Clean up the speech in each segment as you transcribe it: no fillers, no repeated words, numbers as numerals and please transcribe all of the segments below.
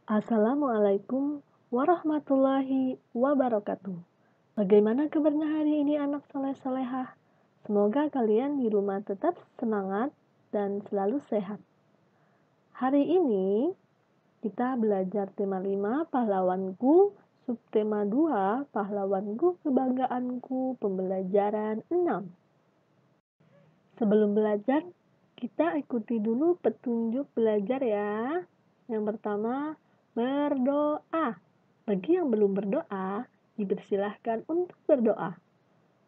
Assalamualaikum warahmatullahi wabarakatuh. Bagaimana kabarnya hari ini anak soleh-solehah? Semoga kalian di rumah tetap semangat dan selalu sehat. Hari ini kita belajar tema 5 pahlawanku, subtema 2 pahlawanku kebanggaanku, pembelajaran 6. Sebelum belajar, kita ikuti dulu petunjuk belajar ya. Yang pertama, berdoa. Bagi yang belum berdoa, dipersilahkan untuk berdoa.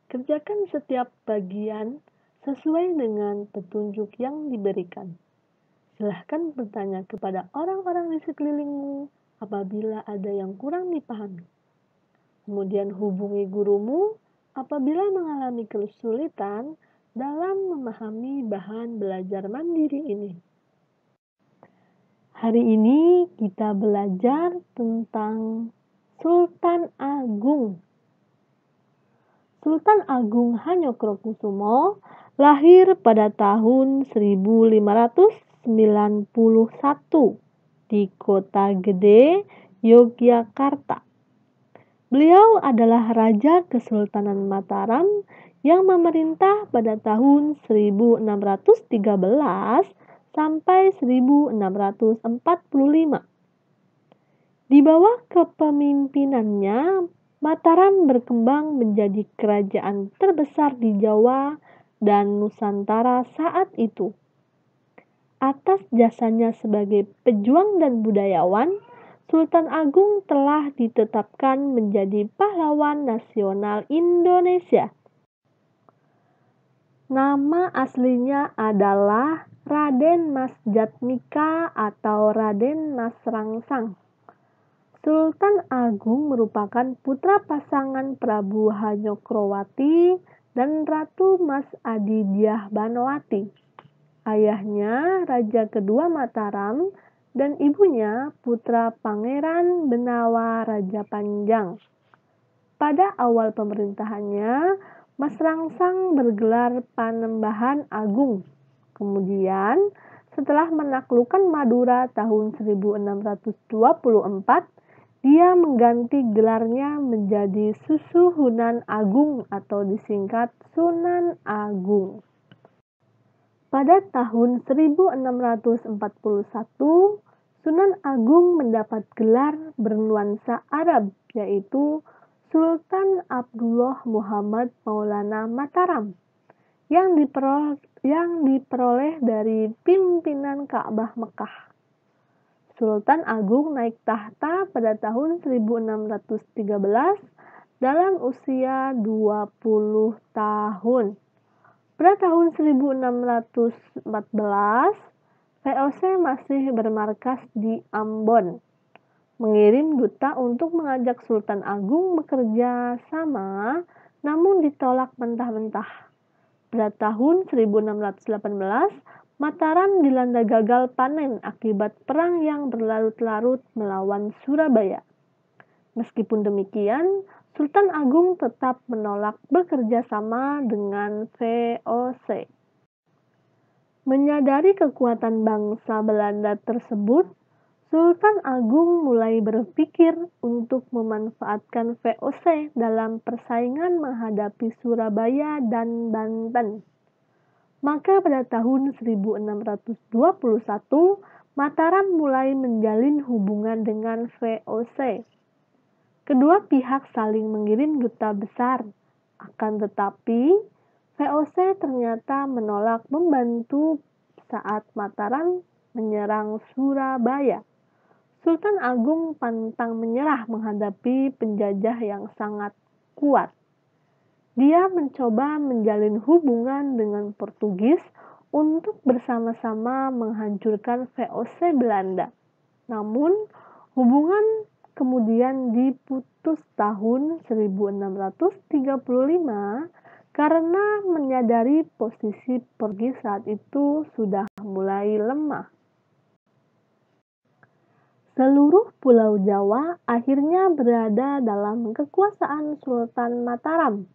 Kerjakan setiap bagian sesuai dengan petunjuk yang diberikan. Silahkan bertanya kepada orang-orang di sekelilingmu apabila ada yang kurang dipahami. Kemudian hubungi gurumu apabila mengalami kesulitan dalam memahami bahan belajar mandiri ini. Hari ini kita belajar tentang Sultan Agung. Sultan Agung Hanyokrokusumo lahir pada tahun 1591 di Kota Gede, Yogyakarta. Beliau adalah Raja Kesultanan Mataram yang memerintah pada tahun 1613 sampai 1645. Di bawah kepemimpinannya, Mataram berkembang menjadi kerajaan terbesar di Jawa dan Nusantara saat itu. Atas jasanya sebagai pejuang dan budayawan, Sultan Agung telah ditetapkan menjadi pahlawan nasional Indonesia. Nama aslinya adalah Raden Mas Jatmika atau Raden Mas Rangsang. Sultan Agung merupakan putra pasangan Prabu Hanyokrowati dan Ratu Mas Adidyah Banowati. Ayahnya Raja kedua Mataram dan ibunya putra Pangeran Benawa Raja Panjang. Pada awal pemerintahannya, Mas Rangsang bergelar Panembahan Agung. Kemudian, setelah menaklukkan Madura tahun 1624, dia mengganti gelarnya menjadi Susuhunan Agung atau disingkat Sunan Agung. Pada tahun 1641, Sunan Agung mendapat gelar bernuansa Arab, yaitu Sultan Abdullah Muhammad Maulana Mataram, yang diperoleh dari pimpinan Ka'bah Mekah. Sultan Agung naik tahta pada tahun 1613 dalam usia 20 tahun. Pada tahun 1614, VOC masih bermarkas di Ambon, mengirim duta untuk mengajak Sultan Agung bekerja sama, namun ditolak mentah-mentah. Pada tahun 1618, Mataram dilanda gagal panen akibat perang yang berlarut-larut melawan Surabaya. Meskipun demikian, Sultan Agung tetap menolak bekerja sama dengan VOC. Menyadari kekuatan bangsa Belanda tersebut, Sultan Agung mulai berpikir untuk memanfaatkan VOC dalam persaingan menghadapi Surabaya dan Banten. Maka pada tahun 1621, Mataram mulai menjalin hubungan dengan VOC. Kedua pihak saling mengirim duta besar, akan tetapi VOC ternyata menolak membantu saat Mataram menyerang Surabaya. Sultan Agung pantang menyerah menghadapi penjajah yang sangat kuat. Dia mencoba menjalin hubungan dengan Portugis untuk bersama-sama menghancurkan VOC Belanda. Namun, hubungan kemudian diputus tahun 1635 karena menyadari posisi Portugis saat itu sudah mulai lemah. Seluruh Pulau Jawa akhirnya berada dalam kekuasaan Sultan Mataram,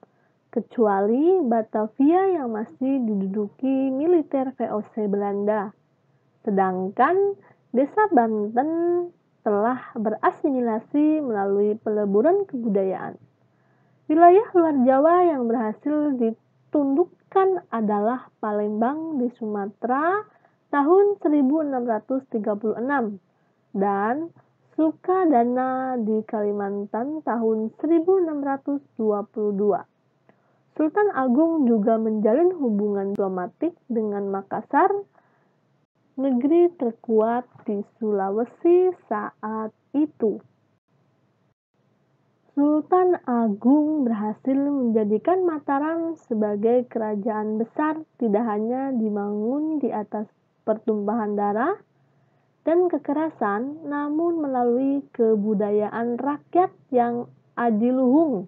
kecuali Batavia yang masih diduduki militer VOC Belanda. Sedangkan desa Banten telah berasimilasi melalui peleburan kebudayaan. Wilayah luar Jawa yang berhasil ditundukkan adalah Palembang di Sumatera tahun 1636 dan Sukadana di Kalimantan tahun 1622. Sultan Agung juga menjalin hubungan diplomatik dengan Makassar, negeri terkuat di Sulawesi saat itu. Sultan Agung berhasil menjadikan Mataram sebagai kerajaan besar tidak hanya dibangun di atas pertumpahan darah dan kekerasan, namun melalui kebudayaan rakyat yang adiluhung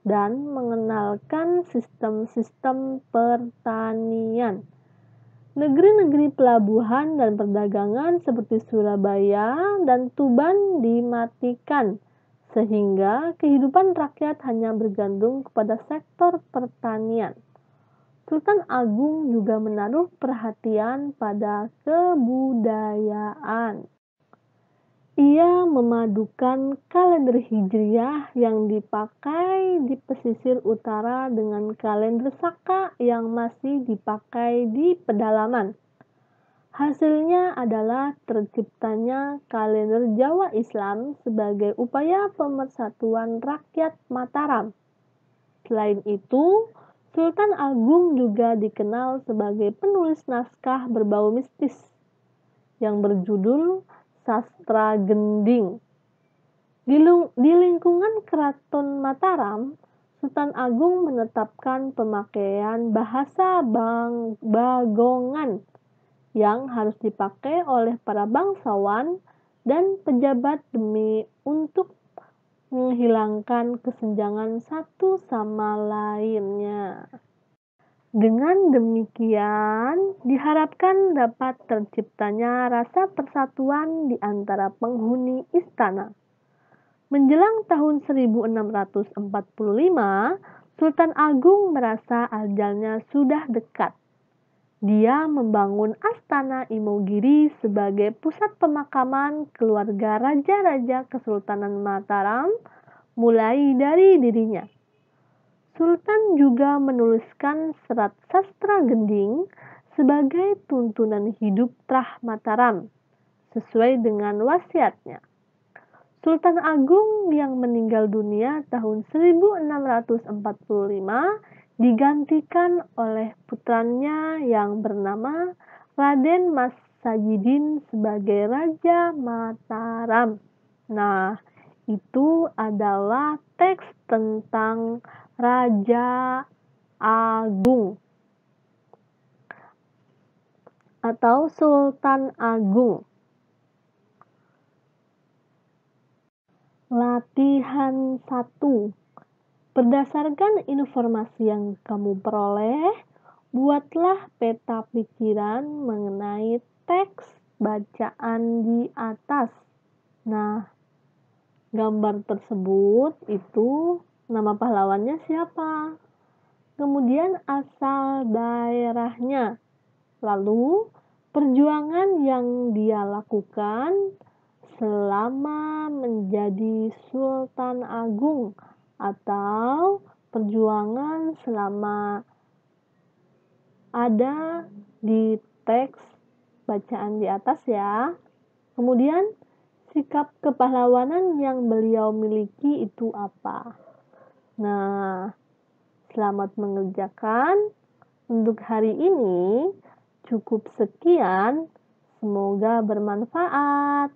dan mengenalkan sistem-sistem pertanian. Negeri-negeri pelabuhan dan perdagangan seperti Surabaya dan Tuban dimatikan, sehingga kehidupan rakyat hanya bergantung kepada sektor pertanian. Sultan Agung juga menaruh perhatian pada kebudayaan. Ia memadukan kalender Hijriah yang dipakai di pesisir utara dengan kalender Saka yang masih dipakai di pedalaman. Hasilnya adalah terciptanya kalender Jawa Islam sebagai upaya pemersatuan rakyat Mataram. Selain itu, Sultan Agung juga dikenal sebagai penulis naskah berbau mistis yang berjudul Sastra Gending. Di lingkungan Keraton Mataram, Sultan Agung menetapkan pemakaian bahasa Bagongan yang harus dipakai oleh para bangsawan dan pejabat demi untuk menghilangkan kesenjangan satu sama lainnya. Dengan demikian, diharapkan dapat terciptanya rasa persatuan di antara penghuni istana. Menjelang tahun 1645, Sultan Agung merasa ajalnya sudah dekat. Dia membangun Astana Imogiri sebagai pusat pemakaman keluarga raja-raja Kesultanan Mataram, mulai dari dirinya. Sultan juga menuliskan serat Sastra Gending sebagai tuntunan hidup Trah Mataram, sesuai dengan wasiatnya. Sultan Agung yang meninggal dunia tahun 1645 digantikan oleh putranya yang bernama Raden Mas Sajidin sebagai Raja Mataram. Nah, itu adalah teks tentang Raja Agung atau Sultan Agung. Latihan 1. Berdasarkan informasi yang kamu peroleh, buatlah peta pikiran mengenai teks bacaan di atas. Nah, gambar tersebut itu nama pahlawannya siapa? Kemudian asal daerahnya. Lalu, perjuangan yang dia lakukan selama menjadi Sultan Agung atau perjuangan selama ada di teks bacaan di atas ya. Kemudian sikap kepahlawanan yang beliau miliki itu apa? Nah, selamat mengerjakan. Untuk hari ini cukup sekian. Semoga bermanfaat.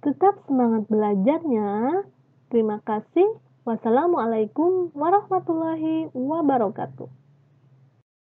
Tetap semangat belajarnya. Terima kasih. Wassalamualaikum warahmatullahi wabarakatuh.